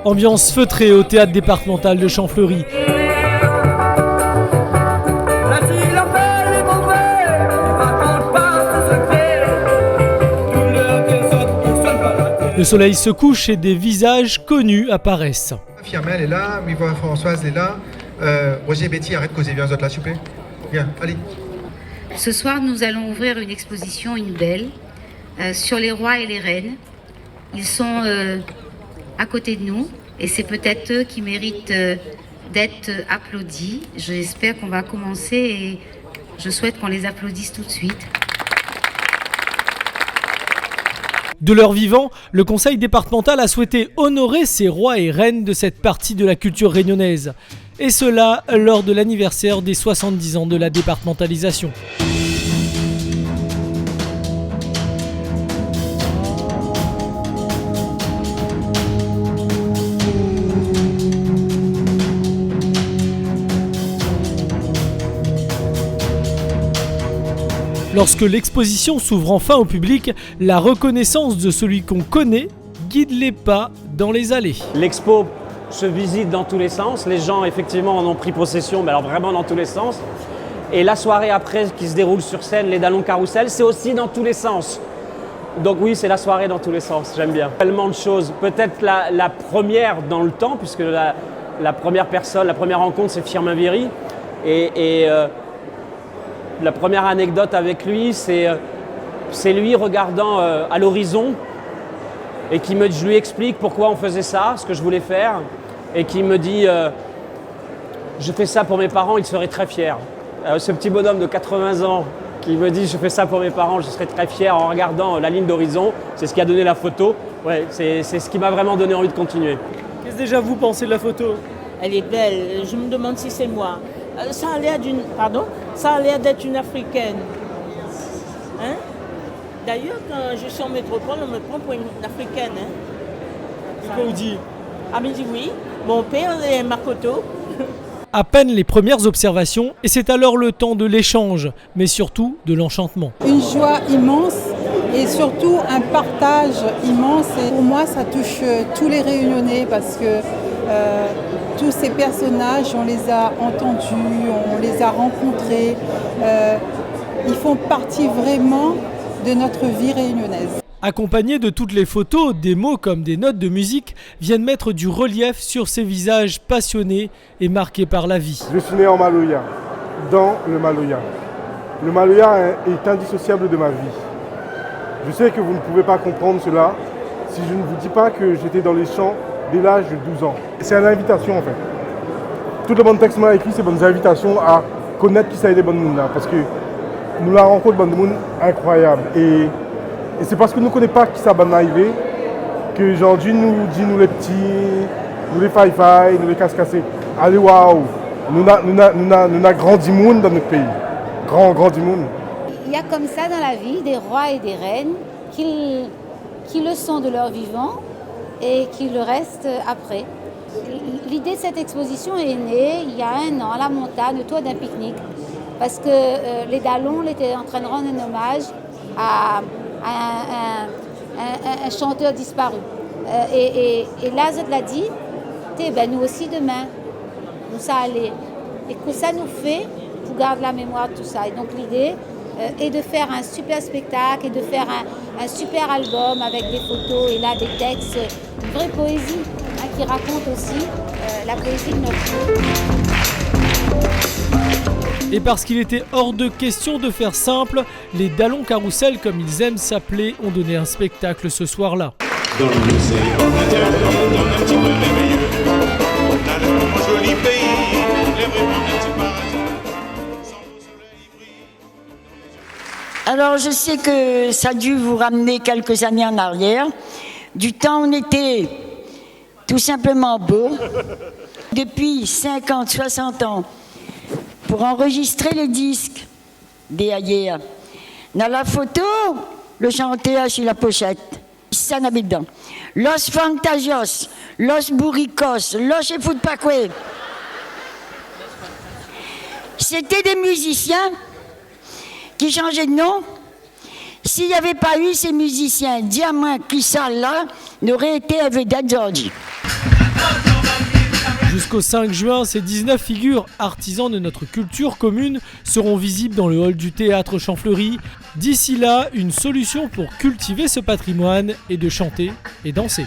Ambiance feutrée au théâtre départemental de Champfleury. Le soleil se couche et des visages connus apparaissent. Firmel est là, Mivois Françoise est là, Roger Betty, arrête de causer, viens là s'il vous plaît. Viens, allez. Ce soir, nous allons ouvrir une exposition, une belle, sur les rois et les reines. Ils sont à côté de nous et c'est peut-être eux qui méritent d'être applaudis. J'espère qu'on va commencer et je souhaite qu'on les applaudisse tout de suite. De leur vivant, le conseil départemental a souhaité honorer ces rois et reines de cette partie de la culture réunionnaise. Et cela lors de l'anniversaire des 70 ans de la départementalisation. Lorsque l'exposition s'ouvre enfin au public, la reconnaissance de celui qu'on connaît guide les pas dans les allées. L'expo se visite dans tous les sens, les gens effectivement en ont pris possession, mais alors vraiment dans tous les sens. Et la soirée après qui se déroule sur scène, les Dallons Carrousel, c'est aussi dans tous les sens. Donc oui, c'est la soirée dans tous les sens, j'aime bien. Tellement de choses, peut-être la première dans le temps, puisque la première personne, la première rencontre, c'est Firmin Viry. Et la première anecdote avec lui, c'est lui regardant à l'horizon et je lui explique pourquoi on faisait ça, ce que je voulais faire, et qui me dit je fais ça pour mes parents, ils seraient très fiers. Ce petit bonhomme de 80 ans qui me dit je fais ça pour mes parents, je serais très fier en regardant la ligne d'horizon, c'est ce qui a donné la photo. Ouais, c'est ce qui m'a vraiment donné envie de continuer. Qu'est-ce que déjà vous pensez de la photo ? Elle est belle, je me demande si c'est moi. Ça a l'air d'être une africaine. Hein? D'ailleurs, quand je suis en métropole, on me prend pour une africaine. Hein? Pourquoi vous dites ? Ah, mais dit oui. Mon père est Makoto. À peine les premières observations, et c'est alors le temps de l'échange, mais surtout de l'enchantement. Une joie immense et surtout un partage immense. Et pour moi, ça touche tous les Réunionnais parce que tous ces personnages, on les a entendus, on les a rencontrés. Ils font partie vraiment de notre vie réunionnaise. Accompagnés de toutes les photos, des mots comme des notes de musique viennent mettre du relief sur ces visages passionnés et marqués par la vie. Je suis né en Maloya, dans le Maloya. Le Maloya est indissociable de ma vie. Je sais que vous ne pouvez pas comprendre cela si je ne vous dis pas que j'étais dans les champs dès l'âge de 12 ans. C'est une invitation en fait. Tout le bon texte m'a écrit, c'est bonnes invitations à connaître qui ça est des bonnes mounes là, parce que nous la rencontre bonne moun incroyable. Et c'est parce que nous ne connaissons pas qui ça va arriver que aujourd'hui nous dit nous les petits, nous les faille-faille, nous les casse-cassés. Allez waouh, nous avons grandi monde dans notre pays. Grand du monde. Il y a comme ça dans la vie des rois et des reines qui le sont de leur vivant et qui le restent après. L'idée de cette exposition est née il y a 1 an à la montagne autour d'un pique-nique parce que les Dallons étaient en train de rendre un hommage à un chanteur disparu. Et là, je l'a dit, nous aussi demain, nous ça allait. Et que ça nous fait pour garder la mémoire de tout ça. Et donc l'idée est de faire un super spectacle et de faire un super album avec des photos et là des textes, une vraie poésie qui raconte aussi la poésie de notre pays. Et parce qu'il était hors de question de faire simple, les Dallons Carrousel, comme ils aiment s'appeler, ont donné un spectacle ce soir-là. Dans le musée, dans un petit peu merveilleux, dans le joli pays, les vrais petits paradis, sans le soleil brille. Alors je sais que ça a dû vous ramener quelques années en arrière, du temps où on était tout simplement beau, depuis 50, 60 ans, pour enregistrer les disques des ailleurs. Dans la photo, le chanteur sur la pochette, ça n'habite dedans. Los Fantasios, Los Burricos, Los Efutpacue. C'était des musiciens qui changeaient de nom. S'il n'y avait pas eu ces musiciens, Diamant qui sont là, n'aurait été à vedette Georgie. Jusqu'au 5 juin, ces 19 figures artisans de notre culture commune seront visibles dans le hall du théâtre Champfleury. D'ici là, une solution pour cultiver ce patrimoine est de chanter et danser.